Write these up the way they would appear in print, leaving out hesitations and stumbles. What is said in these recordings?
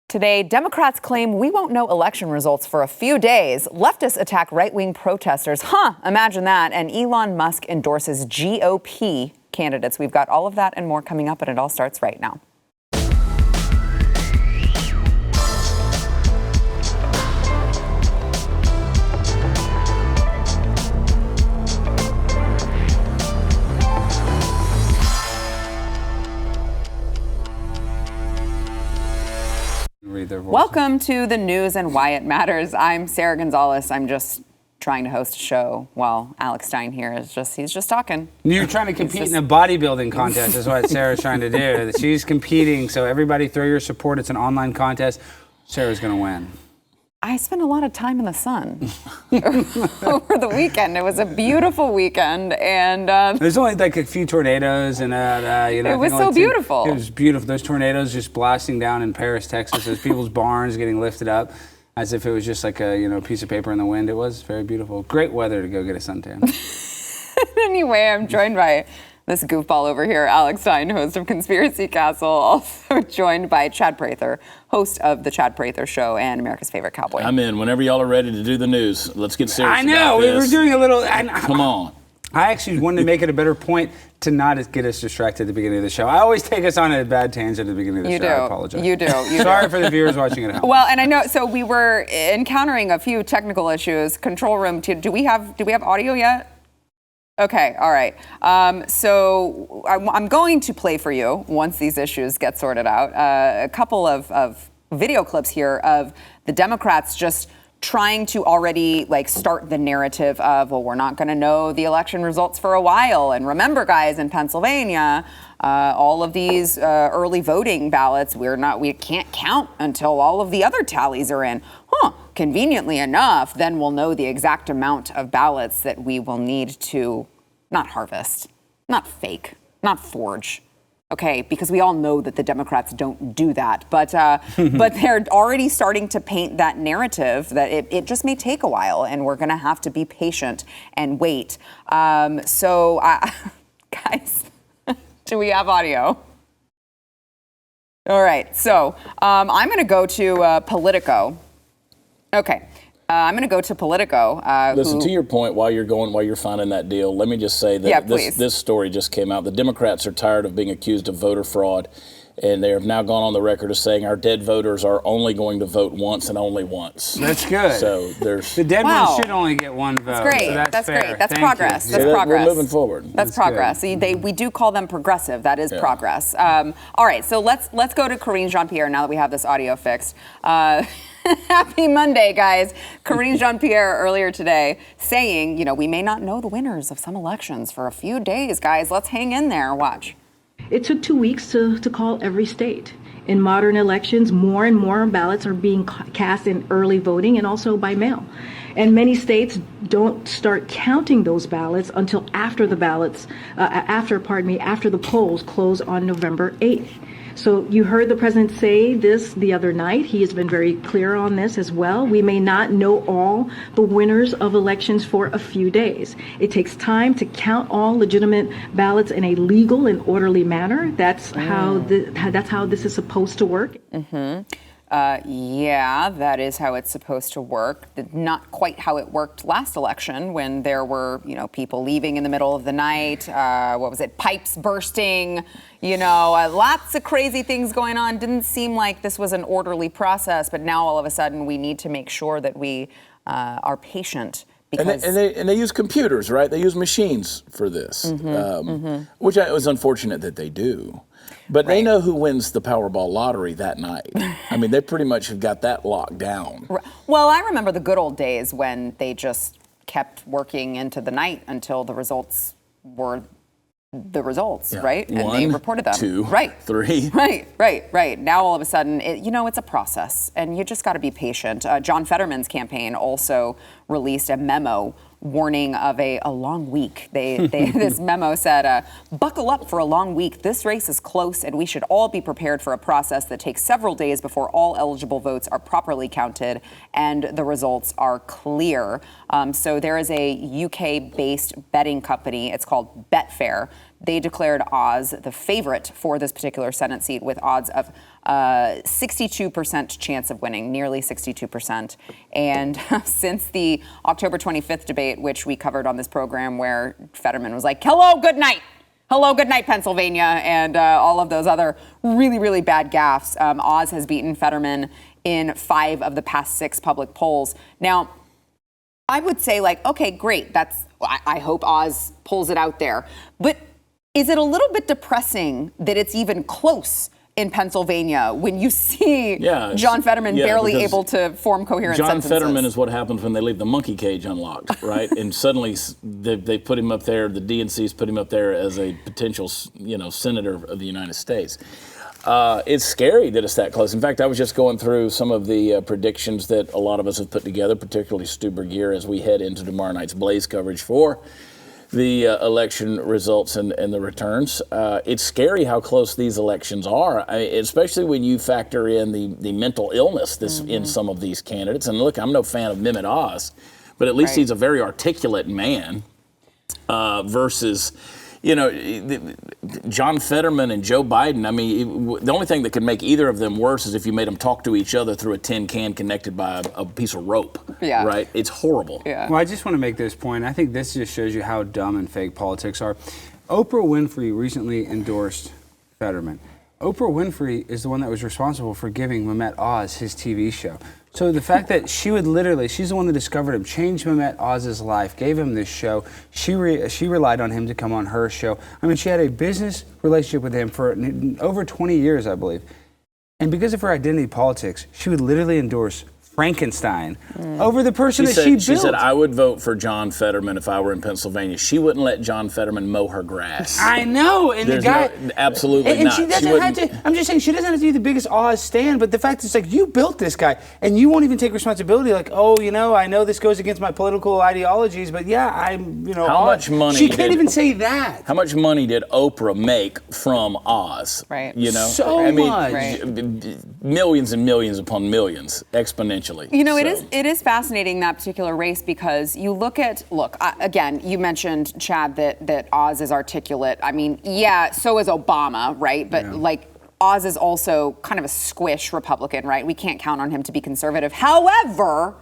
Today, Democrats claim we won't know election results for a few days. Leftists attack right-wing protesters. Imagine that. And Elon Musk endorses GOP candidates. We've got all of that and more coming up, and it all starts right now. Welcome to the news and why it matters. I'm Sarah Gonzalez. I'm just trying to host a show while Alex Stein here he's just talking. You're trying to compete in a bodybuilding contest is what Sarah's trying to do. She's competing, so everybody throw your support. It's an online contest. Sarah's going to win. I spent a lot of time in the sun over the weekend. It was a beautiful weekend, and there's only like a few tornadoes, and it was so beautiful. It was beautiful. Those tornadoes just blasting down in Paris, Texas. Those people's barns getting lifted up as if it was just like a piece of paper in the wind. It was very beautiful. Great weather to go get a suntan. Anyway, I'm joined by this goofball over here, Alex Stein, host of Conspiracy Castle, also joined by Chad Prather, host of The Chad Prather Show and America's Favorite Cowboy. I'm in. Whenever y'all are ready to do the news, let's get serious. I know. We were doing a little. Come on. I actually wanted to make it a better point to not get us distracted at the beginning of the show. I always take us on a bad tangent at the beginning of the show. I apologize. You do. Sorry for the viewers watching at home. Well, and I know. So we were encountering a few technical issues. Control room. Do we have audio yet? Okay, all right. So I'm going to play for you, once these issues get sorted out, a couple of video clips here of the Democrats just trying to already start the narrative of, well, we're not going to know the election results for a while. And remember, guys, in Pennsylvania, all of these early voting ballots, we can't count until all of the other tallies are in. Conveniently enough, then we'll know the exact amount of ballots that we will need to not harvest, not fake, not forge. Okay, because we all know that the Democrats don't do that. But but they're already starting to paint that narrative that it just may take a while and we're going to have to be patient and wait. Guys, do we have audio? All right, so I'm going to go to Politico. Okay. I'm going to go to Politico. Listen, to your point, while you're finding that deal, let me just say that this story just came out. The Democrats are tired of being accused of voter fraud, and they have now gone on the record as saying our dead voters are only going to vote once and only once. That's good. So there's the dead ones should only get one vote. That's great. So that's fair. Great. That's Thank progress. you. That's progress. We're moving forward. That's progress. We do call them progressive. That is progress. All right. So let's go to Karine Jean-Pierre now that we have this audio fixed. Happy Monday, guys. Karine Jean-Pierre earlier today saying, we may not know the winners of some elections for a few days, guys. Let's hang in there. Watch. It took 2 weeks to call every state. In modern elections, more and more ballots are being cast in early voting and also by mail. And many states don't start counting those ballots until after the polls close on November 8th. So you heard the president say this the other night. He has been very clear on this as well. We may not know all the winners of elections for a few days. It takes time to count all legitimate ballots in a legal and orderly manner. That's how this is supposed to work. Mm-hmm. That is how it's supposed to work. Not quite how it worked last election when there were, people leaving in the middle of the night. Pipes bursting, lots of crazy things going on. Didn't seem like this was an orderly process, but now all of a sudden we need to make sure that we are patient. Because and they use computers, right? They use machines for this, which was unfortunate that they do. But they know who wins the Powerball lottery that night. I mean, they pretty much have got that locked down. Well, I remember the good old days when they just kept working into the night until the results were the results, right? And they reported them. 2, 3. Right. Now all of a sudden, it's a process, and you just got to be patient. John Fetterman's campaign also released a memo warning of a long week. This memo said, buckle up for a long week. This race is close, and we should all be prepared for a process that takes several days before all eligible votes are properly counted and the results are clear. So there is a UK-based betting company. It's called Betfair. they declared Oz the favorite for this particular Senate seat with odds of 62% chance of winning, nearly 62%. And since the October 25th debate, which we covered on this program, where Fetterman was like, hello, good night, Pennsylvania, and all of those other really, really bad gaffes, Oz has beaten Fetterman in 5 of the past 6 public polls. Now, I would say, like, okay, great. I hope Oz pulls it out there. But is it a little bit depressing that it's even close in Pennsylvania when you see John Fetterman barely able to form coherent sentences? John Fetterman is what happens when they leave the monkey cage unlocked, right? And suddenly they put him up there, the DNC's put him up there as a potential, senator of the United States. It's scary that it's that close. In fact, I was just going through some of the predictions that a lot of us have put together, particularly Stu Bergier, as we head into tomorrow night's Blaze coverage for the election results and the returns. It's scary how close these elections are, especially when you factor in the mental illness that's in some of these candidates. And look, I'm no fan of Mehmet Oz, but at least he's a very articulate man versus... John Fetterman and Joe Biden, I mean, the only thing that could make either of them worse is if you made them talk to each other through a tin can connected by a piece of rope. Yeah. Right? It's horrible. Yeah. Well, I just want to make this point. I think this just shows you how dumb and fake politics are. Oprah Winfrey recently endorsed Fetterman. Oprah Winfrey is the one that was responsible for giving Mehmet Oz his TV show. So the fact that she's the one that discovered him, changed Mehmet Oz's life, gave him this show. She relied on him to come on her show. I mean, she had a business relationship with him for over 20 years, I believe. And because of her identity politics, she would literally endorse Frankenstein over the person she built. She said, I would vote for John Fetterman if I were in Pennsylvania. She wouldn't let John Fetterman mow her grass. I know. And the guy... absolutely not. She doesn't have to... I'm just saying, she doesn't have to be the biggest Oz stan, but the fact is, like, you built this guy, and you won't even take responsibility. Like, I know this goes against my political ideologies, but how much money... She can't even say that. How much money did Oprah make from Oz? Right. So much. Right. Millions and millions upon millions, exponentially. It is fascinating, that particular race, because you look, again, you mentioned, Chad, that Oz is articulate. I mean, so is Obama, right? But Oz is also kind of a squish Republican, right? We can't count on him to be conservative. However,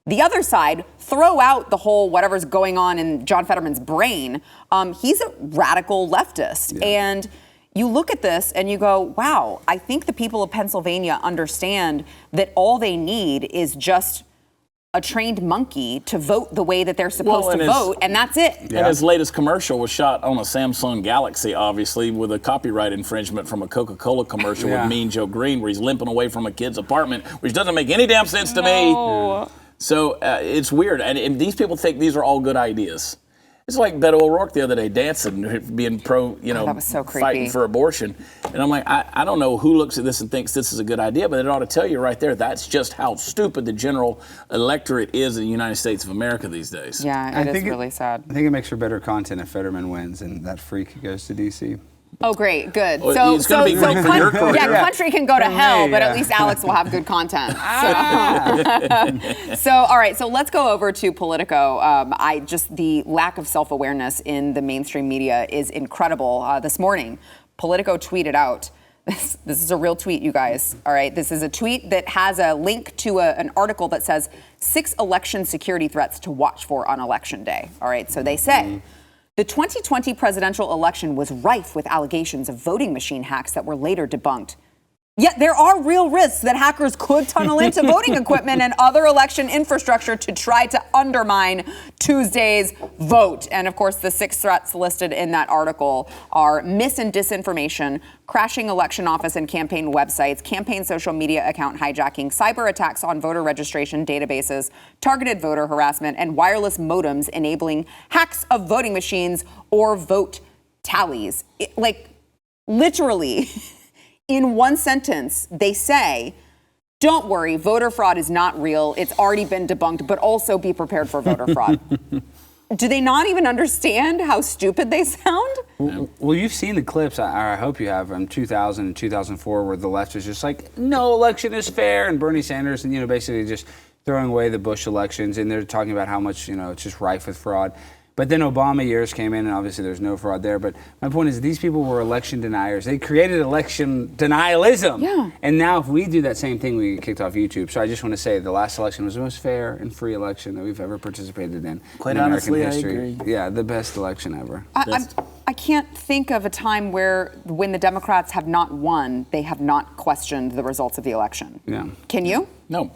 the other side, throw out the whole whatever's going on in John Fetterman's brain. He's a radical leftist. And you look at this and you go, wow, I think the people of Pennsylvania understand that all they need is just a trained monkey to vote the way that they're supposed to vote, and that's it. And his latest commercial was shot on a Samsung Galaxy, obviously, with a copyright infringement from a Coca-Cola commercial with Mean Joe Green, where he's limping away from a kid's apartment, which doesn't make any damn sense to me. So it's weird. And these people think these are all good ideas. It's like Beto O'Rourke the other day dancing, being pro, that was so creepy. Fighting for abortion. And I'm like, I don't know who looks at this and thinks this is a good idea, but it ought to tell you right there, that's just how stupid the general electorate is in the United States of America these days. Yeah, it is really sad. I think it makes for better content if Fetterman wins and that freak goes to D.C. Oh, great, good. Well, country can go to hell, but at least Alex will have good content. So, all right, so let's go over to Politico. The lack of self-awareness in the mainstream media is incredible. This morning, Politico tweeted out, this is a real tweet, you guys, all right? This is a tweet that has a link to an article that says 6 election security threats to watch for on Election Day, all right? So they say, the 2020 presidential election was rife with allegations of voting machine hacks that were later debunked. Yet there are real risks that hackers could tunnel into voting equipment and other election infrastructure to try to undermine Tuesday's vote. And of course, the 6 threats listed in that article are mis and disinformation, crashing election office and campaign websites, campaign social media account hijacking, cyber attacks on voter registration databases, targeted voter harassment, and wireless modems enabling hacks of voting machines or vote tallies. Literally. In one sentence, they say, don't worry, voter fraud is not real. It's already been debunked, but also be prepared for voter fraud. Do they not even understand how stupid they sound? Well, you've seen the clips, I hope you have, from 2000 and 2004, where the left is just like, no election is fair, and Bernie Sanders, and basically just throwing away the Bush elections, and they're talking about how much, it's just rife with fraud. But then Obama years came in, and obviously there's no fraud there. But my point is, these people were election deniers. They created election denialism. Yeah. And now if we do that same thing, we get kicked off YouTube. So I just want to say the last election was the most fair and free election that we've ever participated in. Quite in honestly, American history. I agree. Yeah, the best election ever. I can't think of a time when the Democrats have not won, they have not questioned the results of the election. Yeah. Can you? No.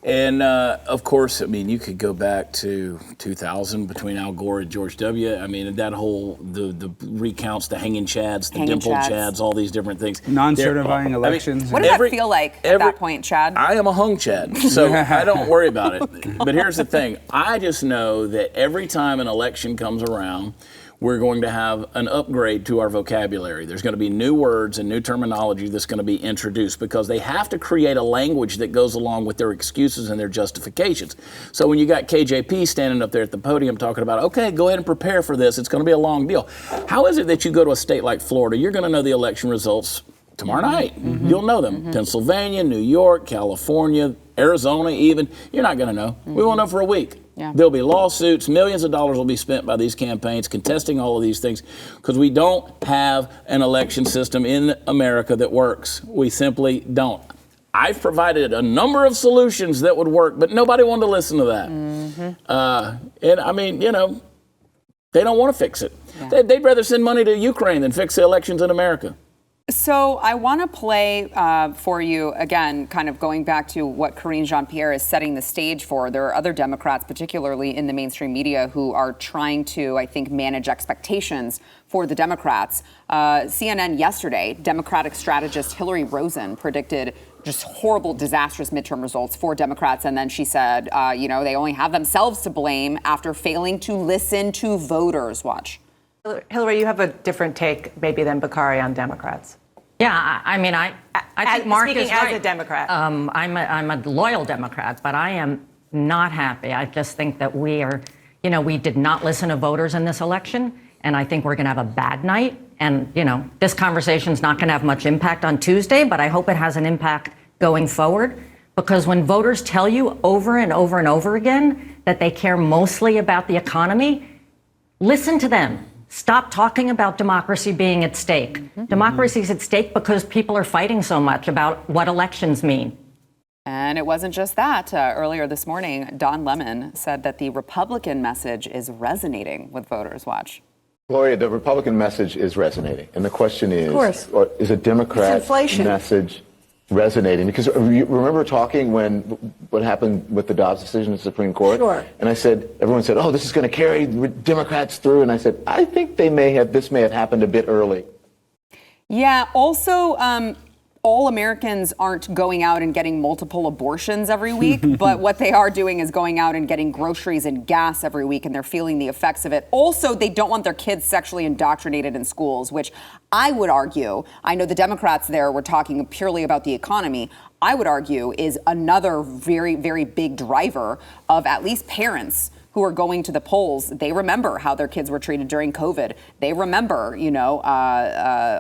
And of course, I mean, you could go back to 2000 between Al Gore and George W. I mean, that whole the recounts, the hanging chads, the dimpled chads, all these different things. Non-certifying elections. I mean, what does that feel like at that point, Chad? I am a hung chad, so I don't worry about it. But here's the thing: I just know that every time an election comes around, we're going to have an upgrade to our vocabulary. There's going to be new words and new terminology that's going to be introduced because they have to create a language that goes along with their excuses and their justifications. So when you got KJP standing up there at the podium talking about, okay, go ahead and prepare for this, it's going to be a long deal. How is it that you go to a state like Florida, you're going to know the election results tomorrow night? Mm-hmm. You'll know them. Mm-hmm. Pennsylvania, New York, California, Arizona even, you're not going to know. Mm-hmm. We won't know for a week. Yeah. There'll be lawsuits, millions of dollars will be spent by these campaigns contesting all of these things because we don't have an election system in America that works. We simply don't. I've provided a number of solutions that would work, but nobody wanted to listen to that. Mm-hmm. And I mean, you know, they don't want to fix it. Yeah. They'd rather send money to Ukraine than fix the elections in America. So I want to play for you, again, kind of going back to what Karine Jean-Pierre is setting the stage for. There are other Democrats, particularly in the mainstream media, who are trying to, I think, manage expectations for the Democrats. CNN yesterday, Democratic strategist Hillary Rosen predicted just horrible, disastrous midterm results for Democrats. And then she said, you know, they only have themselves to blame after failing to listen to voters. Watch. Hillary, you have a different take maybe than Bakari on Democrats. Yeah, I mean, I think Mark is right. Speaking as a Democrat. I'm a loyal Democrat, but I am not happy. I just think that we did not listen to voters in this election, and I think we're going to have a bad night. And, you know, this conversation's not going to have much impact on Tuesday, but I hope it has an impact going forward. Because when voters tell you over and over and over again that they care mostly about the economy, listen to them. Stop talking about democracy being at stake. Mm-hmm. Democracy is at stake because people are fighting so much about what elections mean. And it wasn't just that. Earlier this morning, Don Lemon said that the Republican message is resonating with voters. Watch. Gloria, the Republican message is resonating. And the question is, is a Democrat message resonating? Because you remember talking when what happened with the Dobbs decision in the Supreme Court? Sure. And I said, everyone said, oh, this is going to carry Democrats through. And I said, I think this may have happened a bit early. Yeah. Also, all Americans aren't going out and getting multiple abortions every week, but what they are doing is going out and getting groceries and gas every week, and they're feeling the effects of it. Also, they don't want their kids sexually indoctrinated in schools, which I would argue, I know the Democrats there were talking purely about the economy, I would argue is another very, very big driver of at least parents who are going to the polls. They remember how their kids were treated during COVID. They remember,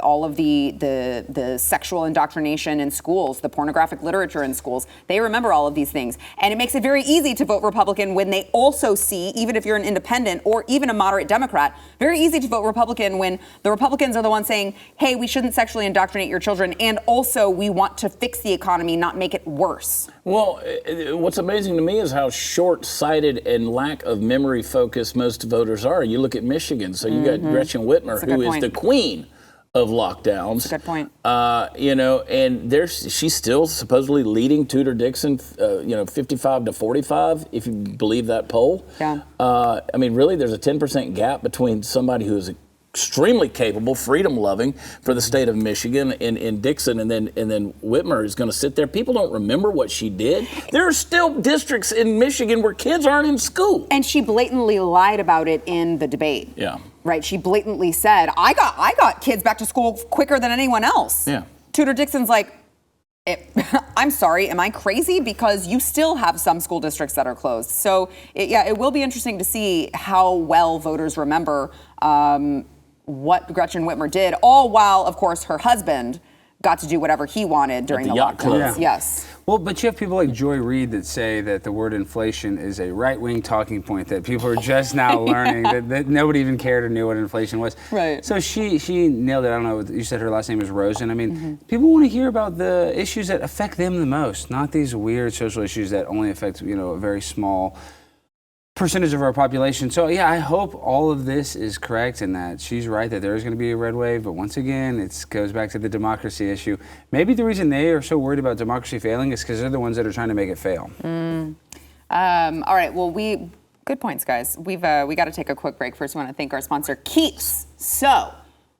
all of the sexual indoctrination in schools, the pornographic literature in schools. They remember all of these things. And it makes it very easy to vote Republican when they also see, even if you're an independent or even a moderate Democrat, very easy to vote Republican when the Republicans are the ones saying, hey, we shouldn't sexually indoctrinate your children. And also we want to fix the economy, not make it worse. Well, what's amazing to me is how short-sighted and lack of memory focus most voters are. You look at Michigan, so you got Gretchen Whitmer, who is the queen of lockdowns. That's a good point. And she's still supposedly leading Tudor Dixon, 55 to 45, if you believe that poll. Yeah. I mean, really, there's a 10% gap between somebody who is extremely capable, freedom-loving for the state of Michigan in Dixon, and then Whitmer is going to sit there. People don't remember what she did. There are still districts in Michigan where kids aren't in school. And she blatantly lied about it in the debate. Yeah. Right. She blatantly said, I got kids back to school quicker than anyone else. Yeah. Tudor Dixon's like, I'm sorry, am I crazy? Because you still have some school districts that are closed. So, it will be interesting to see how well voters remember what Gretchen Whitmer did, all while, of course, her husband got to do whatever he wanted during the lockdowns. Yeah. Yes. Well, but you have people like Joy Reid that say that the word inflation is a right-wing talking point that people are just now learning, that nobody even cared or knew what inflation was. Right. So she nailed it. I don't know, you said her last name is Rosen. I mean, people want to hear about the issues that affect them the most, not these weird social issues that only affect, a very small percentage of our population. So yeah, I hope all of this is correct and that she's right that there is going to be a red wave. But once again, it goes back to the democracy issue. Maybe the reason they are so worried about democracy failing is because they're the ones that are trying to make it fail. All right. Well, good points, guys. We got to take a quick break. First, I want to thank our sponsor, Keeps. So,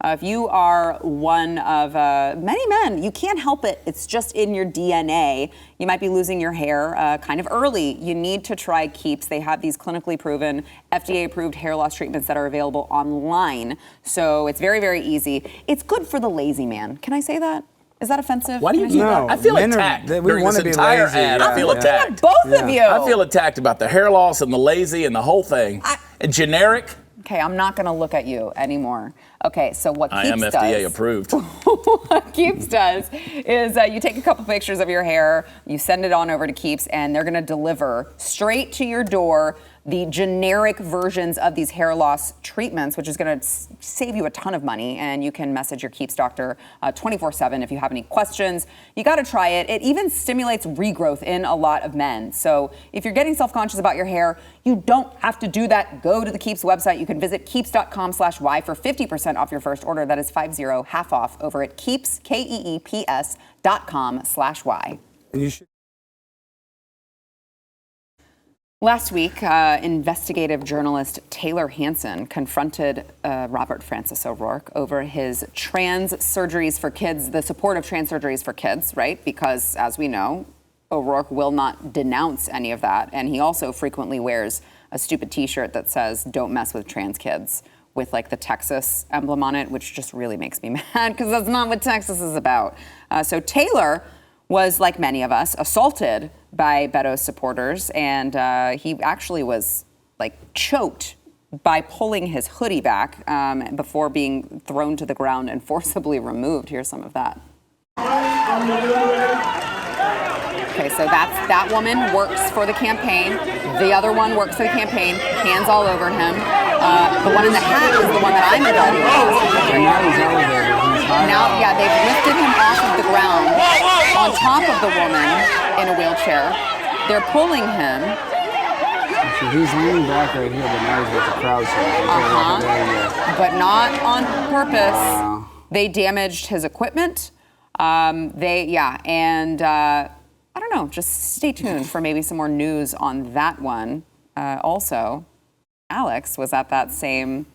if you are one of many men, you can't help it. It's just in your DNA. You might be losing your hair kind of early. You need to try Keeps. They have these clinically proven, FDA-approved hair loss treatments that are available online. So it's very, very easy. It's good for the lazy man. Can I say that? Is that offensive? Why do you do that? I feel attacked. We want to be entire lazy. Ad. I feel attacked. Both of you. I feel attacked about the hair loss and the lazy and the whole thing. And generic. Okay, I'm not going to look at you anymore. Okay, so what Keeps does... I am FDA approved. What Keeps does is you take a couple pictures of your hair, you send it on over to Keeps, and they're going to deliver straight to your door the generic versions of these hair loss treatments, which is going to save you a ton of money. And you can message your Keeps doctor 24/7 if you have any questions. You got to try it. It even stimulates regrowth in a lot of men. So if you're getting self-conscious about your hair, you don't have to do that. Go to the Keeps website. You can visit keeps.com/y for 50% off your first order. That is 50 half off over at Keeps, KEEPS.com/y. Last week, investigative journalist Taylor Hansen confronted Robert Francis O'Rourke over his trans surgeries for kids, the support of trans surgeries for kids, right? Because, as we know, O'Rourke will not denounce any of that. And he also frequently wears a stupid T-shirt that says, "Don't mess with trans kids," with like the Texas emblem on it, which just really makes me mad because that's not what Texas is about. So Taylor was, like many of us, assaulted by Beto's supporters, and he actually was like choked by pulling his hoodie back before being thrown to the ground and forcibly removed. Here's some of that. Okay, so that woman works for the campaign. The other one works for the campaign, hands all over him. The one in the hat is the one that I'm involved with. Now, yeah, they've lifted him off of the ground on top of the woman in a wheelchair. They're pulling him. So he's leaning back right here, but now he's with the crowd. But not on purpose. They damaged his equipment. I don't know, just stay tuned for maybe some more news on that one. Also, Alex was at that same,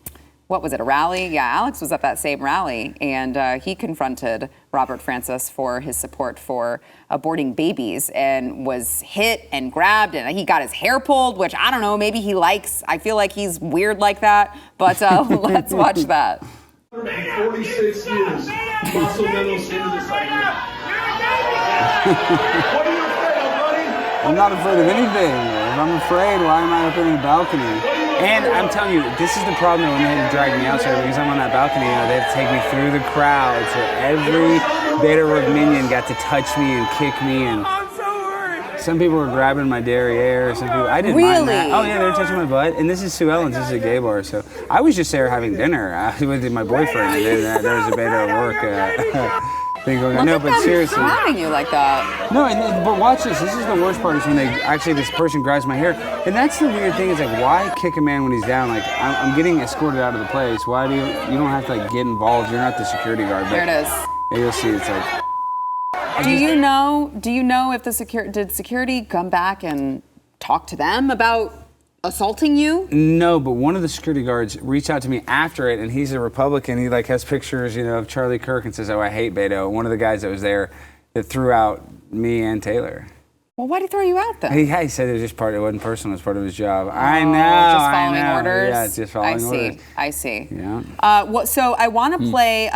what was it, a rally? Yeah, Alex was at that same rally, and he confronted Robert Francis for his support for aborting babies and was hit and grabbed, and he got his hair pulled, which I don't know, maybe he likes. I feel like he's weird like that, but let's watch that. 46 years, muscle menos into this idea. What are you afraid of, buddy? I'm not afraid of anything. If I'm afraid, why am I up in the balcony? And I'm telling you, this is the problem when they had to drag me out, because I'm on that balcony, they have to take me through the crowd, so every Beta minion got to touch me and kick me, and some people were grabbing my derriere, some people, I didn't mind that. Oh yeah, they were touching my butt, and this is Sue Ellen's, this is a gay bar, so I was just there having dinner with my boyfriend, and then there was a Beta work thing going on. No, but seriously. Grabbing you like that. No, but watch this. This is the worst part is when this person grabs my hair. And that's the weird thing is like, why kick a man when he's down? Like, I'm getting escorted out of the place. Why do you don't have to like get involved. You're not the security guard. But, there it is. Yeah, you'll see it's like. Do you know if did security come back and talk to them about assaulting you? No, but one of the security guards reached out to me after it, and he's a Republican. He like has pictures, of Charlie Kirk and says, "Oh, I hate Beto." One of the guys that was there that threw out me and Taylor. Well, why did he throw you out then? He said it was just it wasn't personal, it was part of his job. I know. Just following orders? Yeah, just following orders. I see. Yeah. So I want to play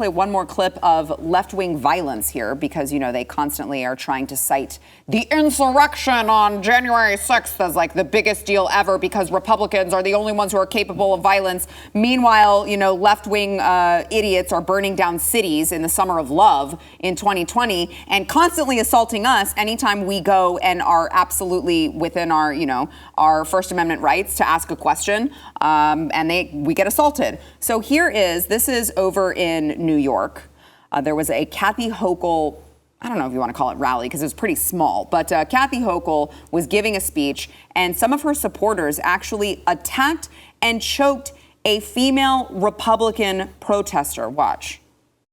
one more clip of left-wing violence here because, they constantly are trying to cite the insurrection on January 6th as like the biggest deal ever because Republicans are the only ones who are capable of violence. Meanwhile, left-wing idiots are burning down cities in the summer of love in 2020 and constantly assaulting us anytime we go and are absolutely within our, our First Amendment rights to ask a question, and we get assaulted. So this is over in New York. There was a Kathy Hochul, I don't know if you want to call it rally because it was pretty small, but Kathy Hochul was giving a speech, and some of her supporters actually attacked and choked a female Republican protester. Watch.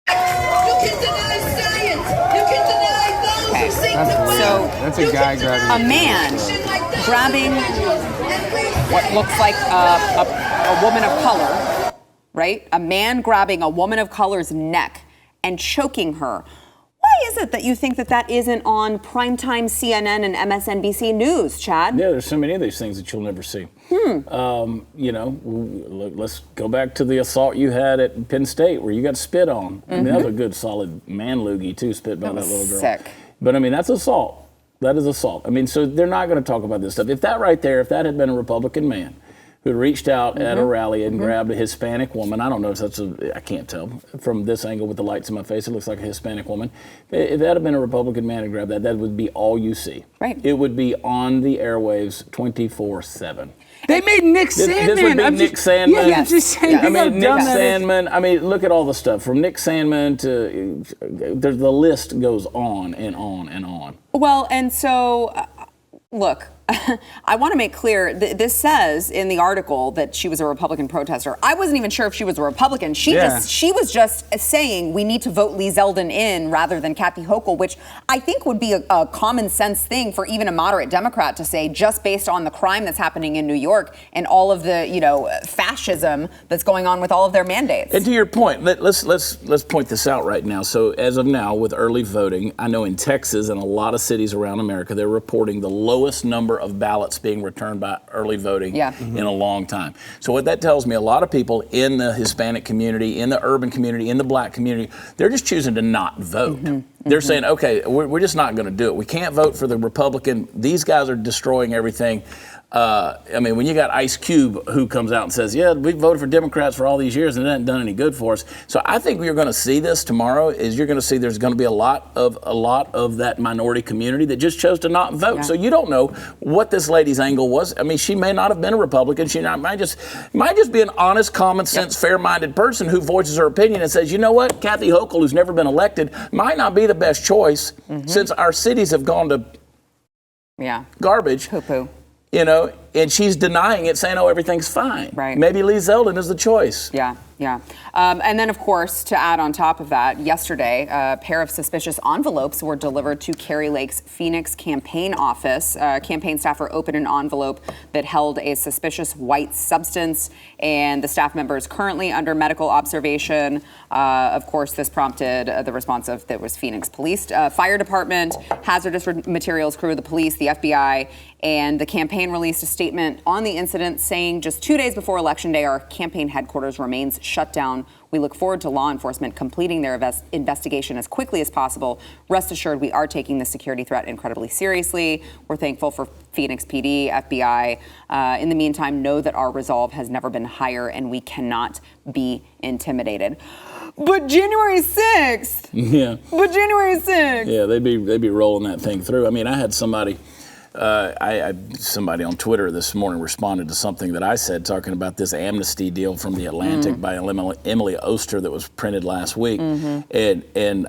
You can deny science. You can deny those who seek to win. That's a guy grabbing a man grabbing what looks like a woman of color, right? A man grabbing a woman of color's neck and choking her. Why is it that you think that isn't on primetime CNN and MSNBC news, Chad? Yeah, there's so many of these things that you'll never see. Let's go back to the assault you had at Penn State where you got spit on. I mean, that was a good solid man loogie too, spit by that little girl. Sick. But I mean, that's assault. That is assault. I mean, so they're not going to talk about this stuff. If that had been a Republican man who reached out at a rally and grabbed a Hispanic woman, I don't know if I can't tell from this angle with the lights in my face, it looks like a Hispanic woman. If that had been a Republican man who grabbed that would be all you see. Right. It would be on the airwaves 24/7. They made Nick Sandman. This would be Nick Sandman. Yeah, just saying. I mean, Nick Sandman. I mean, look at all the stuff from Nick Sandman to the list goes on and on and on. Well, and so, look, I want to make clear, this says in the article that she was a Republican protester. I wasn't even sure if she was a Republican. She was just saying we need to vote Lee Zeldin in rather than Kathy Hochul, which I think would be a common sense thing for even a moderate Democrat to say, just based on the crime that's happening in New York and all of the, fascism that's going on with all of their mandates. And to your point, let's point this out right now. So as of now, with early voting, I know in Texas and a lot of cities around America, they're reporting the lowest number of ballots being returned by early voting in a long time. So what that tells me, a lot of people in the Hispanic community, in the urban community, in the black community, they're just choosing to not vote. They're saying, okay, we're just not going to do it. We can't vote for the Republican. These guys are destroying everything. I mean, when you got Ice Cube who comes out and says, yeah, we voted for Democrats for all these years and it hasn't done any good for us. So I think you're going to see this tomorrow is you're going to see there's going to be a lot of that minority community that just chose to not vote. Yeah. So you don't know what this lady's angle was. I mean, she may not have been a Republican. She might just be an honest, common sense, fair-minded person who voices her opinion and says, you know what, Kathy Hochul, who's never been elected, might not be the best choice since our cities have gone to garbage. Poo-poo. And she's denying it, saying, oh, everything's fine. Right. Maybe Lee Zeldin is the choice. Yeah. And then, of course, to add on top of that, yesterday, a pair of suspicious envelopes were delivered to Kari Lake's Phoenix campaign office. Campaign staffer opened an envelope that held a suspicious white substance, and the staff member is currently under medical observation. Of course, this prompted the response of there was Phoenix Police, Fire Department, Hazardous Materials Crew, the police, the FBI, and the campaign released a statement on the incident saying just 2 days before Election Day, our campaign headquarters remains shut down. We look forward to law enforcement completing their investigation as quickly as possible. Rest assured, we are taking this security threat incredibly seriously. We're thankful for Phoenix PD, FBI. In the meantime, know that our resolve has never been higher and we cannot be intimidated. But January 6th. Yeah. But January 6th. Yeah, they'd be rolling that thing through. I mean, I had somebody. Somebody on Twitter this morning responded to something that I said talking about this amnesty deal from The Atlantic by Emily Oster that was printed last week. And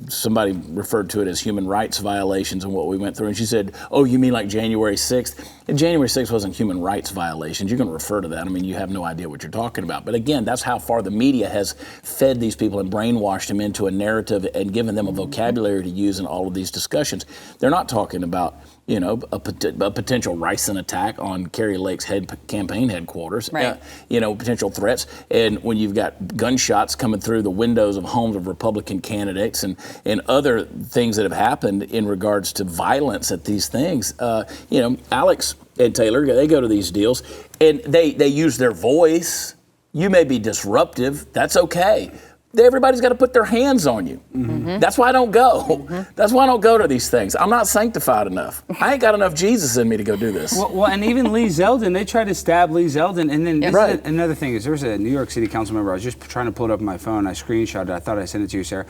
somebody referred to it as human rights violations and what we went through. And she said, oh, you mean like January 6th? And January 6th wasn't human rights violations. You can refer to that. I mean, you have no idea what you're talking about. But again, that's how far the media has fed these people and brainwashed them into a narrative and given them a vocabulary to use in all of these discussions. They're not talking about a potential ricin attack on Kari Lake's campaign headquarters, right. Potential threats. And when you've got gunshots coming through the windows of homes of Republican candidates and other things that have happened in regards to violence at these things, Alex and Taylor, they go to these deals and they use their voice. You may be disruptive. That's okay. Everybody's got to put their hands on you. Mm-hmm. That's why I don't go. Mm-hmm. That's why I don't go to these things. I'm not sanctified enough. I ain't got enough Jesus in me to go do this. Well, and even Lee Zeldin, they tried to stab Lee Zeldin. And then another thing is there was a New York City council member. I was just trying to pull it up on my phone. I screenshot it. I thought I sent it to you, Sarah.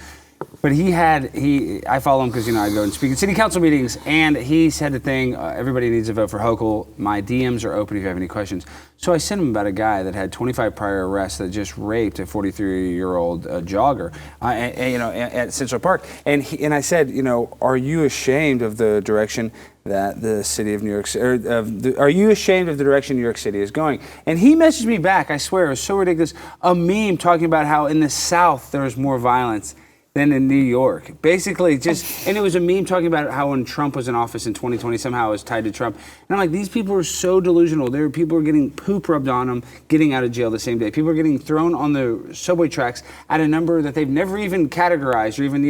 But I follow him because, I go and speak at city council meetings, and he said the thing, everybody needs to vote for Hochul. My DMs are open if you have any questions. So I sent him about a guy that had 25 prior arrests that just raped a 43-year-old jogger, at Central Park. And I said, are you ashamed of the direction that the city of New York City, are you ashamed of the direction New York City is going? And he messaged me back, I swear, it was so ridiculous, a meme talking about how in the South there was more violence than in New York. Basically and it was a meme talking about how when Trump was in office in 2020, somehow it was tied to Trump. And I'm like, these people are so delusional. People are getting poop rubbed on them, getting out of jail the same day. People are getting thrown on the subway tracks at a number that they've never even categorized or even,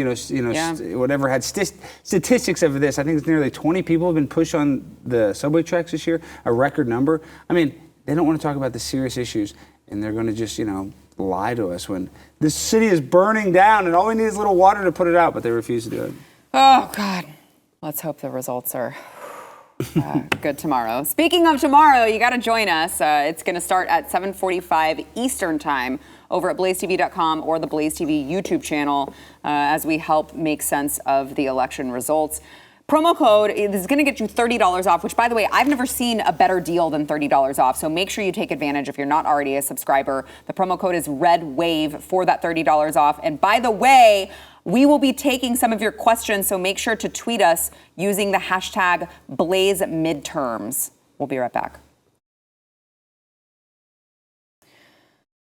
whatever, had statistics of this. I think it's nearly 20 people have been pushed on the subway tracks this year, a record number. I mean, they don't want to talk about the serious issues, and they're going to just, lie to us when this city is burning down and all we need is a little water to put it out, but they refuse to do it. Oh, God. Let's hope the results are good tomorrow. Speaking of tomorrow, you got to join us. It's going to start at 7:45 Eastern time over at BlazeTV.com or the BlazeTV YouTube channel as we help make sense of the election results. Promo code is going to get you $30 off, which, by the way, I've never seen a better deal than $30 off. So make sure you take advantage if you're not already a subscriber. The promo code is REDWAVE for that $30 off. And by the way, we will be taking some of your questions, so make sure to tweet us using the hashtag BlazeMidterms. We'll be right back.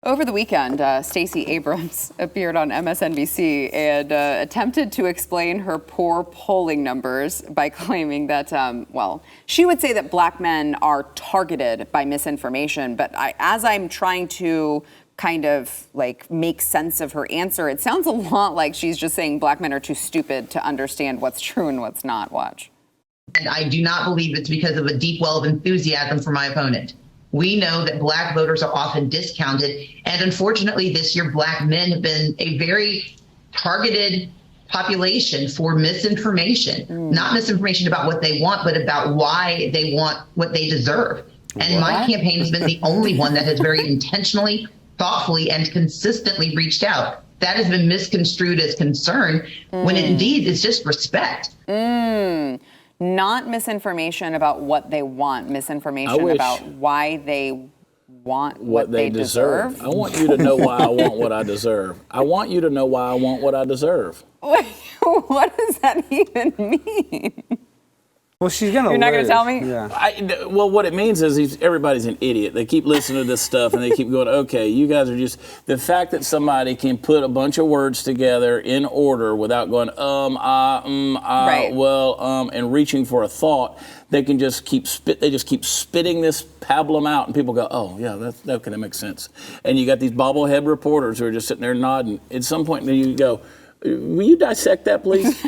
Over the weekend, Stacey Abrams appeared on MSNBC and attempted to explain her poor polling numbers by claiming that, she would say that black men are targeted by misinformation. But as I'm trying to kind of make sense of her answer, it sounds a lot like she's just saying black men are too stupid to understand what's true and what's not. Watch. And I do not believe it's because of a deep well of enthusiasm for my opponent. We know that black voters are often discounted. And unfortunately, this year, black men have been a very targeted population for misinformation. Not misinformation about what they want, but about why they want what they deserve. And my campaign has been the only one that has very intentionally, thoughtfully, and consistently reached out. That has been misconstrued as concern when indeed it's just respect. Not misinformation about what they want, misinformation about why they want what they deserve. I want you to know why I want what I deserve. I want you to know why I want what I deserve. What does that even mean? Well, she's going to You're not going to tell me? Yeah. What it means is everybody's an idiot. They keep listening to this stuff and they keep going, okay, you guys are just, the fact that somebody can put a bunch of words together in order without going, and reaching for a thought, they can just keep spitting this pablum out and people go, oh, yeah, that makes sense. And you got these bobblehead reporters who are just sitting there nodding. At some point, you go, will you dissect that, please?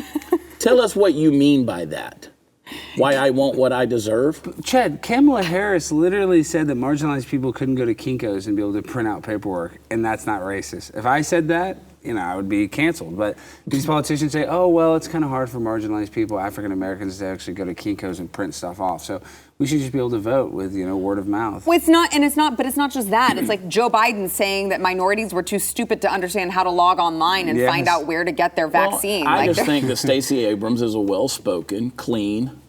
Tell us what you mean by that. Why I want what I deserve? Chad, Kamala Harris literally said that marginalized people couldn't go to Kinko's and be able to print out paperwork, and that's not racist. If I said that, I would be canceled. But these politicians say, oh, well, it's kind of hard for marginalized people, African Americans, to actually go to Kinko's and print stuff off. So we should just be able to vote with, word of mouth. Well, it's not just that. It's like Joe Biden saying that minorities were too stupid to understand how to log online and find out where to get their vaccine. I just think that Stacey Abrams is a well-spoken, clean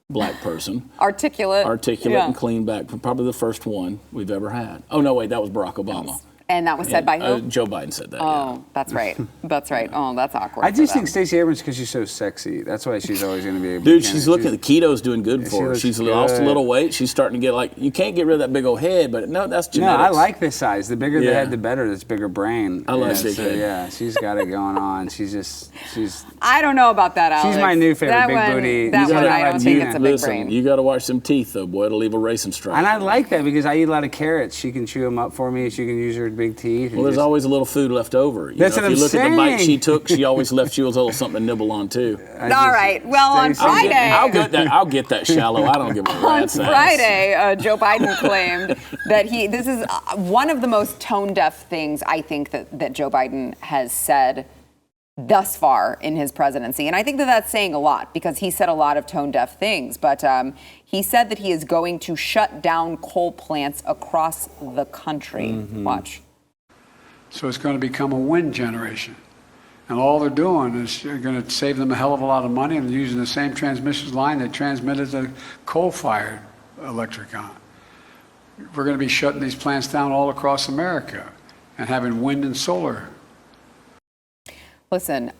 black person. Articulate and clean back. Probably the first one we've ever had. Oh, no, wait, that was Barack Obama. And that was said by who? Joe Biden said that. Oh, that's right. That's right. Oh, that's awkward. I just think Stacey Abrams, because she's so sexy, that's why she's always going to be able Dude, she's looking, the keto's doing good for her. She's good. lost a little weight. She's starting to get like, you can't get rid of that big old head, but no, that's genetics. No, I like this size. The bigger the head, the better. This bigger brain. I like big head. Yeah, she's got it going on. She's. I don't know about that, Alex. She's my new favorite big booty. That one, I don't think it's a big brain. You got to watch them teeth, though, boy. It'll leave a racing stripe. And I like that because I eat a lot of carrots. She can chew them up for me. She can use her big teeth. Well, there's always a little food left over. That's what I'm saying. If you look at the bite she took, she always left you a little something to nibble on, too. All right. Well, on Friday. I'll get that shallow. I don't give a rat's ass. On Friday, Joe Biden claimed that this is one of the most tone-deaf things I think that Joe Biden has said thus far in his presidency. And I think that that's saying a lot because he said a lot of tone-deaf things. But he said that he is going to shut down coal plants across the country. Mm-hmm. Watch. So it's going to become a wind generation. And all they're doing is going to save them a hell of a lot of money and using the same transmission line they transmitted the coal-fired electric on. We're going to be shutting these plants down all across America and having wind and solar. Listen,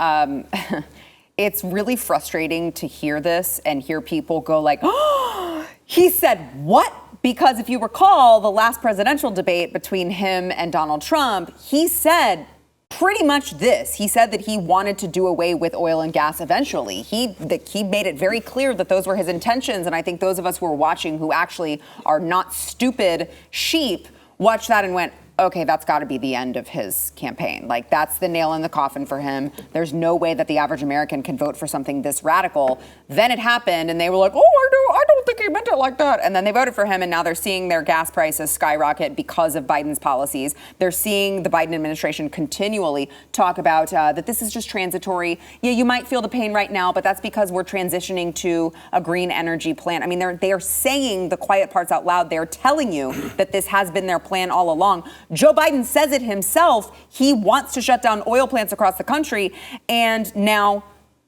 it's really frustrating to hear this and hear people go like, oh, he said what? Because if you recall the last presidential debate between him and Donald Trump, he said pretty much this. He said that he wanted to do away with oil and gas eventually. He made it very clear that those were his intentions. And I think those of us who are watching who actually are not stupid sheep watched that and went, okay, that's got to be the end of his campaign. Like, that's the nail in the coffin for him. There's no way that the average American can vote for something this radical. Then it happened, and they were like, oh, I don't think he meant it like that. And then they voted for him, and now they're seeing their gas prices skyrocket because of Biden's policies. They're seeing the Biden administration continually talk about that this is just transitory. Yeah, you might feel the pain right now, but that's because we're transitioning to a green energy plan. I mean, they are saying the quiet parts out loud. They're telling you that this has been their plan all along. Joe Biden says it himself. He wants to shut down oil plants across the country. And now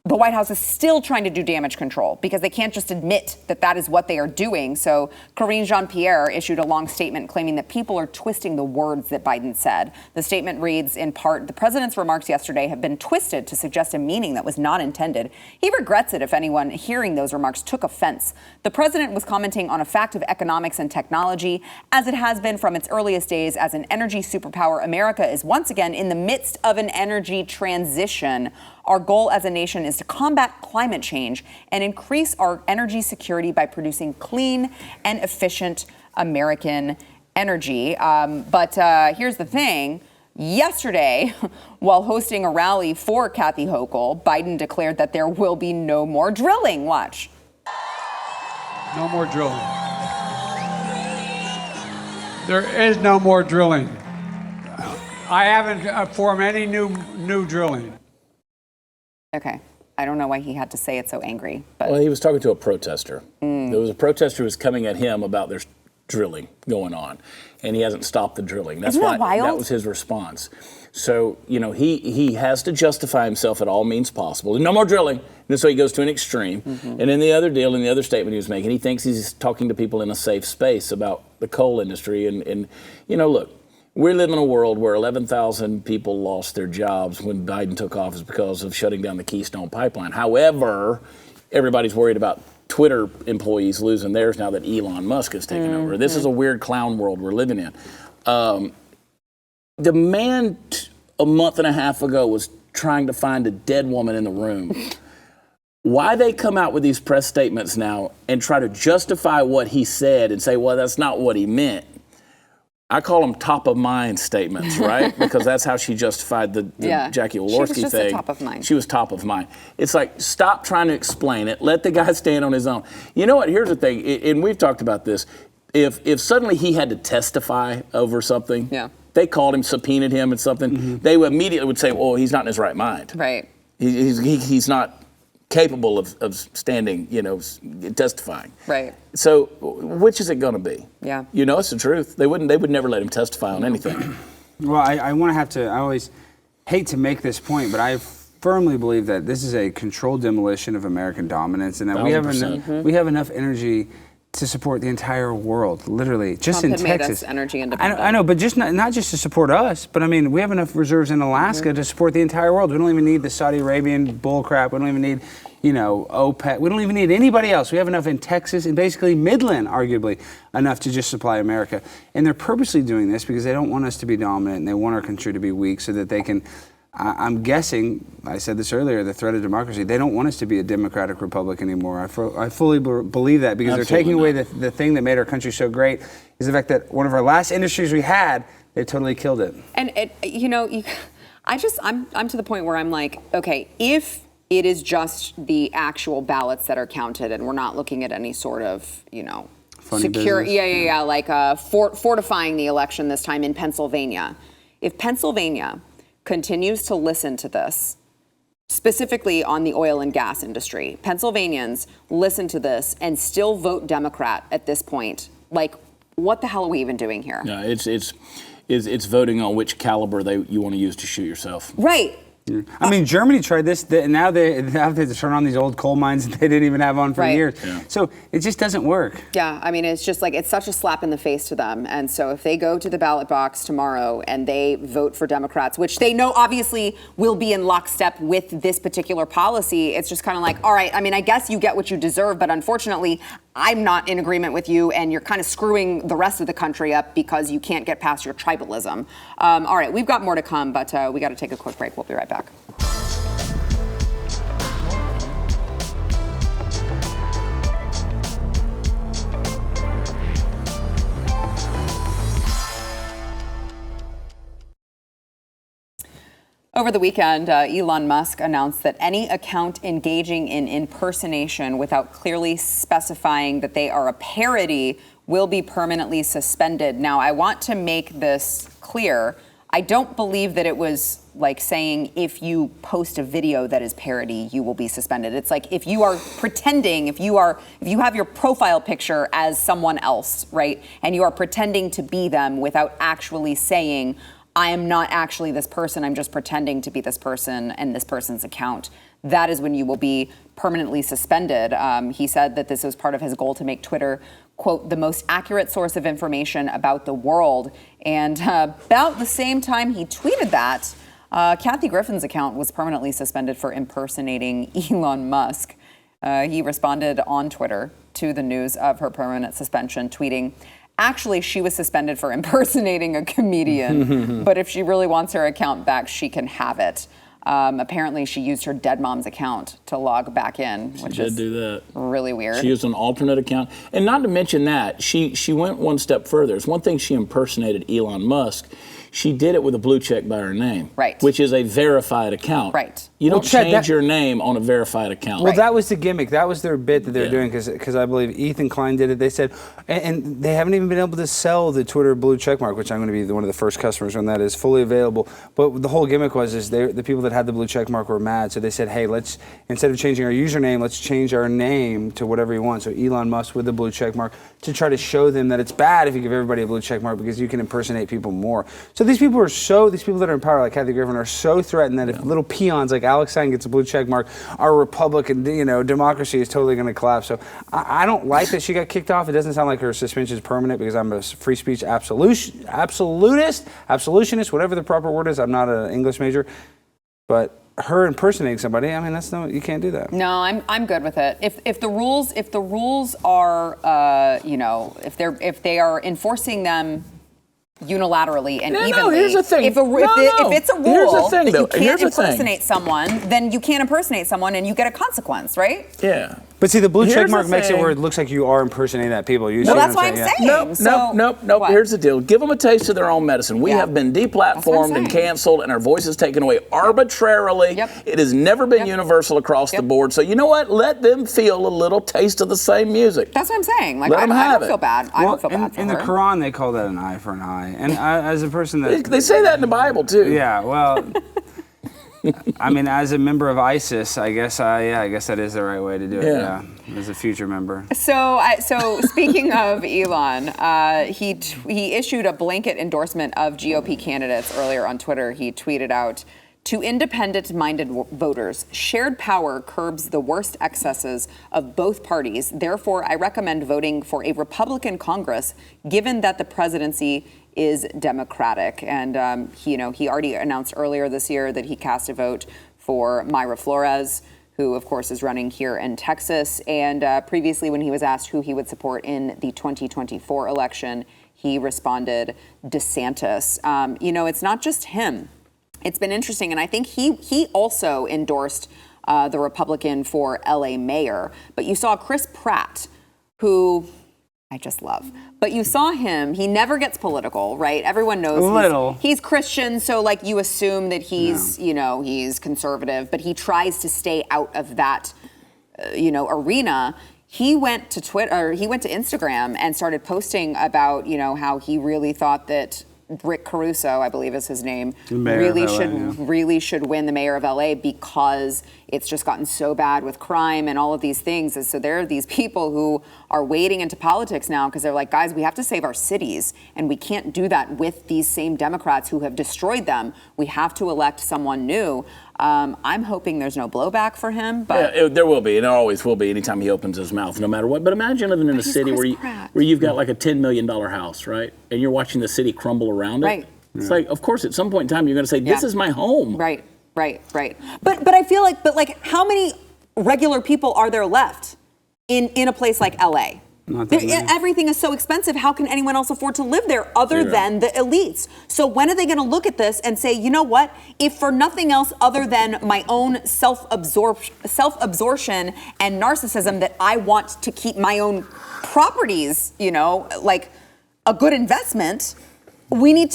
the White House is still trying to do damage control because they can't just admit that that is what they are doing. So Karine Jean-Pierre issued a long statement claiming that people are twisting the words that Biden said. The statement reads, in part, the president's remarks yesterday have been twisted to suggest a meaning that was not intended. He regrets it if anyone hearing those remarks took offense. The president was commenting on a fact of economics and technology, as it has been from its earliest days as an energy superpower. America is once again in the midst of an energy transition. Our goal as a nation is to combat climate change and increase our energy security by producing clean and efficient American energy. But here's the thing. Yesterday, while hosting a rally for Kathy Hochul, Biden declared that there will be no more drilling. Watch. No more drilling. There is no more drilling. I haven't formed any new drilling. Okay. I don't know why he had to say it so angry. But. Well, he was talking to a protester. There was a protester who was coming at him about there's drilling going on, and he hasn't stopped the drilling. That's Isn't that why wild? That was his response. So, you know, he has to justify himself at all means possible. No more drilling. And so he goes to an extreme. Mm-hmm. And in the other deal, in the other statement he was making, he thinks he's talking to people in a safe space about the coal industry. And you know, look, we live in a world where 11,000 people lost their jobs when Biden took office because of shutting down the Keystone Pipeline. However, everybody's worried about Twitter employees losing theirs now that Elon Musk has taken over. This is a weird clown world we're living in. The man a month and a half ago was trying to find a dead woman in the room. Why they come out with these press statements now and try to justify what he said and say, well, that's not what he meant. I call them top of mind statements, right? Because that's how she justified the Jackie Walorski thing. She was just top of mind. She was top of mind. It's like, stop trying to explain it. Let the guy stand on his own. You know what? Here's the thing, and we've talked about this. If suddenly he had to testify over something, they called him, subpoenaed him and something, they immediately would say, well, he's not in his right mind. Right. He's not capable of standing, you know, testifying. Right. So which is it going to be? Yeah. You know, it's the truth. They would never let him testify on anything. Well, I always hate to make this point, but I firmly believe that this is a controlled demolition of American dominance and that we have enough energy to support the entire world, literally, just Trump in had Texas. Made us energy independent. I know, but just not just to support us, but I mean, we have enough reserves in Alaska to support the entire world. We don't even need the Saudi Arabian bullcrap. We don't even need, OPEC. We don't even need anybody else. We have enough in Texas and basically Midland, arguably, enough to just supply America. And they're purposely doing this because they don't want us to be dominant and they want our country to be weak so that they can. I'm guessing, I said this earlier, the threat of democracy, they don't want us to be a democratic republic anymore. I fully believe that because they're taking away the thing that made our country so great is the fact that one of our last industries we had, they totally killed it. And, I'm to the point where I'm like, okay, if it is just the actual ballots that are counted and we're not looking at any sort of, secure, like fortifying the election this time in Pennsylvania. If Pennsylvania continues to listen to this, specifically on the oil and gas industry, Pennsylvanians listen to this and still vote Democrat at this point. Like, what the hell are we even doing here? Yeah, it's voting on which caliber you want to use to shoot yourself. Right. Yeah. I mean, Germany tried this. Now they have to turn on these old coal mines that they didn't even have on for years. Yeah. So it just doesn't work. Yeah, I mean, it's just like, it's such a slap in the face to them. And so if they go to the ballot box tomorrow and they vote for Democrats, which they know obviously will be in lockstep with this particular policy, it's just kind of like, all right, I mean, I guess you get what you deserve, but unfortunately, I'm not in agreement with you, and you're kind of screwing the rest of the country up because you can't get past your tribalism. All right, we've got more to come, but we got to take a quick break. We'll be right back. Over the weekend, Elon Musk announced that any account engaging in impersonation without clearly specifying that they are a parody will be permanently suspended. Now, I want to make this clear. I don't believe that it was like saying if you post a video that is parody, you will be suspended. It's like if you are pretending, if you have your profile picture as someone else, right? And you are pretending to be them without actually saying, I am not actually this person, I'm just pretending to be this person and this person's account. That is when you will be permanently suspended. He said that this was part of his goal to make Twitter, quote, the most accurate source of information about the world. And about the same time he tweeted that, Kathy Griffin's account was permanently suspended for impersonating Elon Musk. He responded on Twitter to the news of her permanent suspension, tweeting, actually, she was suspended for impersonating a comedian, but if she really wants her account back, she can have it. Apparently, she used her dead mom's account to log back in, which is really weird. She used an alternate account. And not to mention that, she went one step further. It's one thing she impersonated Elon Musk. She did it with a blue check by her name, right? Which is a verified account. Right. You don't change your name on a verified account. Well, that was the gimmick. That was their bit that they're doing because I believe Ethan Klein did it. They said, and they haven't even been able to sell the Twitter blue checkmark, which I'm going to be one of the first customers when that is fully available. But the whole gimmick was the people that had the blue checkmark were mad, so they said, hey, let's, instead of changing our username, let's change our name to whatever you want. So Elon Musk with the blue checkmark to try to show them that it's bad if you give everybody a blue checkmark because you can impersonate people more. So these people that are in power, like Kathy Griffin, are so threatened that if little peons like Alex Stein gets a blue check mark, our republic and democracy is totally going to collapse. So I don't like that she got kicked off. It doesn't sound like her suspension is permanent because I'm a free speech absolutist, whatever the proper word is. I'm not an English major, but her impersonating somebody, I mean, you can't do that. No, I'm good with it. If the rules are if they are enforcing them unilaterally and evenly. No, here's the thing. If it's a rule that you can't impersonate someone, then you can't impersonate someone and you get a consequence, right? Yeah. But see, the blue check mark makes it where it looks like you are impersonating that people. Well, that's what I'm saying. Nope. Here's the deal. Give them a taste of their own medicine. We have been deplatformed and canceled and our voices taken away arbitrarily. It has never been universal across the board. So you know what? Let them feel a little taste of the same music. That's what I'm saying. Like, Let them have I don't feel bad. I don't feel bad for in the Quran, they call that an eye for an eye. And as a person that... They say that in the Bible, too. Yeah, well... I mean, as a member of ISIS, I guess that is the right way to do it. Yeah, as a future member. So speaking of Elon, he issued a blanket endorsement of GOP candidates earlier on Twitter. He tweeted out, To independent-minded voters, shared power curbs the worst excesses of both parties. Therefore, I recommend voting for a Republican Congress, given that the presidency is Democratic. And he already announced earlier this year that he cast a vote for Mayra Flores, who, of course, is running here in Texas. And previously, when he was asked who he would support in the 2024 election, he responded, DeSantis. It's not just him. It's been interesting, and I think he also endorsed the Republican for LA mayor. But you saw Chris Pratt, who I just love. But you saw him, he never gets political, right? Everyone knows he's Christian, so like you assume that he's, he's conservative, but he tries to stay out of that, arena. He went to Twitter, he went to Instagram and started posting about, how he really thought that Rick Caruso, I believe is his name, really should win the mayor of LA because it's just gotten so bad with crime and all of these things. And so there are these people who are wading into politics now because they're like, guys, we have to save our cities, and we can't do that with these same Democrats who have destroyed them. We have to elect someone new. I'm hoping there's no blowback for him, but there will be, and there always will be anytime he opens his mouth, no matter what. But imagine living in a city where you've got like a $10 million house, right? And you're watching the city crumble around it. Right. It's like, of course, at some point in time, you're going to say, this is my home. Right. But I feel like, how many regular people are there left in a place like LA? Everything is so expensive. How can anyone else afford to live there other than the elites? So when are they going to look at this and say, you know what? If for nothing else other than my own self-absorption and narcissism, that I want to keep my own properties, like a good investment, we need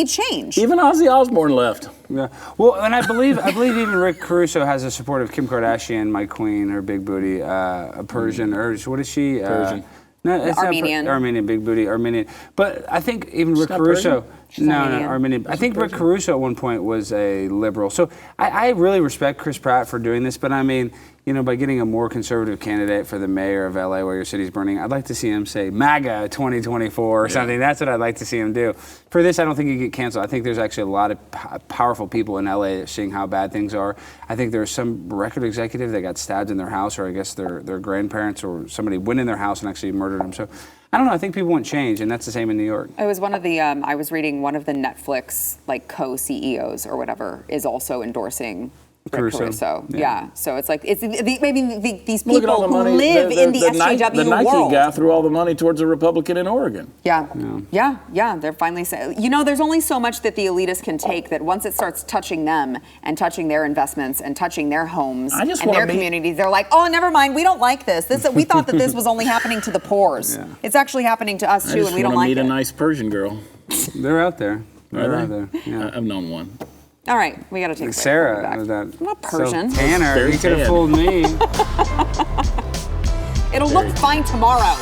change. Even Ozzy Osbourne left. Yeah. Well, and I believe even Rick Caruso has the support of Kim Kardashian, my queen, her big booty, a Persian, or what is she? Persian. No, it's Armenian. Armenian, big booty, Armenian. But I think even Rick Caruso. No, Armenian. I think Rick Caruso at one point was a liberal. So I really respect Chris Pratt for doing this, but I mean, by getting a more conservative candidate for the mayor of LA where your city's burning, I'd like to see him say MAGA 2024 or something. That's what I'd like to see him do. For this, I don't think he'd get canceled. I think there's actually a lot of powerful people in LA seeing how bad things are. I think there's some record executive that got stabbed in their house, or I guess their grandparents or somebody went in their house and actually murdered them. So I don't know. I think people want change, and that's the same in New York. It was one of the, I was reading one of the Netflix co-CEOs or whatever is also endorsing Rick Caruso. Yeah. So it's like, maybe these people who live in the SJW The Nike world. guy threw all the money towards a Republican in Oregon. Yeah. They're finally saying, there's only so much that the elitists can take, that once it starts touching them and touching their investments and touching their homes and their communities, they're like, oh, never mind, we don't like this. We thought that this was only happening to the poors. Yeah. It's actually happening to us too, and we don't like it. I just want to meet a nice Persian girl. They're out there. They're out there. Yeah. I've known one. All right, we got to take Sarah. I'm not Persian. So Tanner, you could have fooled me. It'll look fine tomorrow.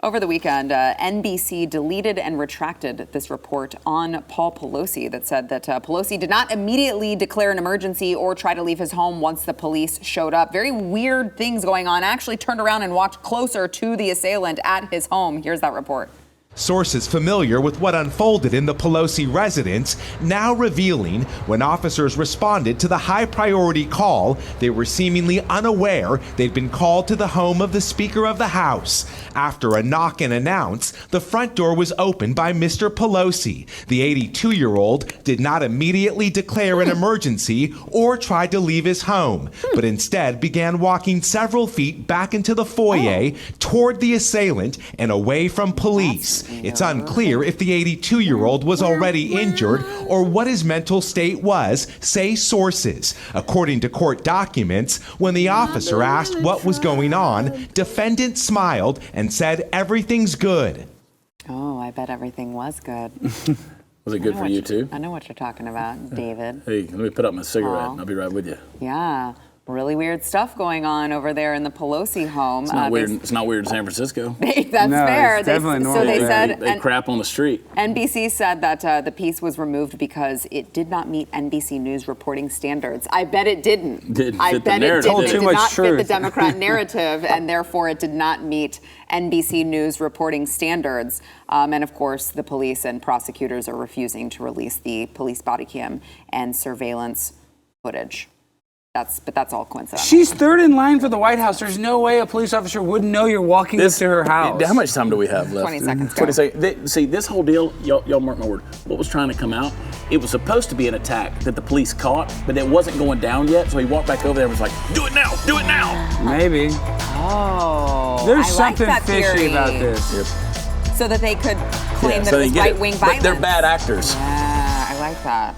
Over the weekend, NBC deleted and retracted this report on Paul Pelosi that said that Pelosi did not immediately declare an emergency or try to leave his home once the police showed up. Very weird things going on. Actually turned around and walked closer to the assailant at his home. Here's that report. Sources familiar with what unfolded in the Pelosi residence now revealing when officers responded to the high-priority call, they were seemingly unaware they'd been called to the home of the Speaker of the House. After a knock and announce, the front door was opened by Mr. Pelosi. The 82-year-old did not immediately declare an emergency or try to leave his home, but instead began walking several feet back into the foyer toward the assailant and away from police. It's unclear if the 82-year-old was already injured or what his mental state was, say sources. According to court documents, when the officer asked what was going on, defendant smiled and said everything's good. Oh, I bet everything was good. Was it good for you too? I know what you're talking about, David. Hey, let me put up my cigarette and I'll be right with you. Yeah. really weird stuff going on over there in the Pelosi home. It's not weird. It's not weird in San Francisco. That's fair. It's definitely normal. So they said they crap on the street. NBC said that the piece was removed because it did not meet NBC News reporting standards. I bet it didn't. I bet it didn't. It did not fit the Democrat narrative, and therefore it did not meet NBC News reporting standards. And of course, the police and prosecutors are refusing to release the police body cam and surveillance footage. But that's all coincidental. She's third in line for the White House. There's no way a police officer wouldn't know you're walking up to her house. How much time do we have left? 20 seconds. 20 seconds. See, this whole deal, y'all mark my word, what was trying to come out, it was supposed to be an attack that the police caught, but it wasn't going down yet, so he walked back over there and was like, do it now, do it now. Maybe. Oh, There's I something like that fishy theory. about this. So that they could claim that so it was right-wing violence. But they're bad actors. Yeah, I like that.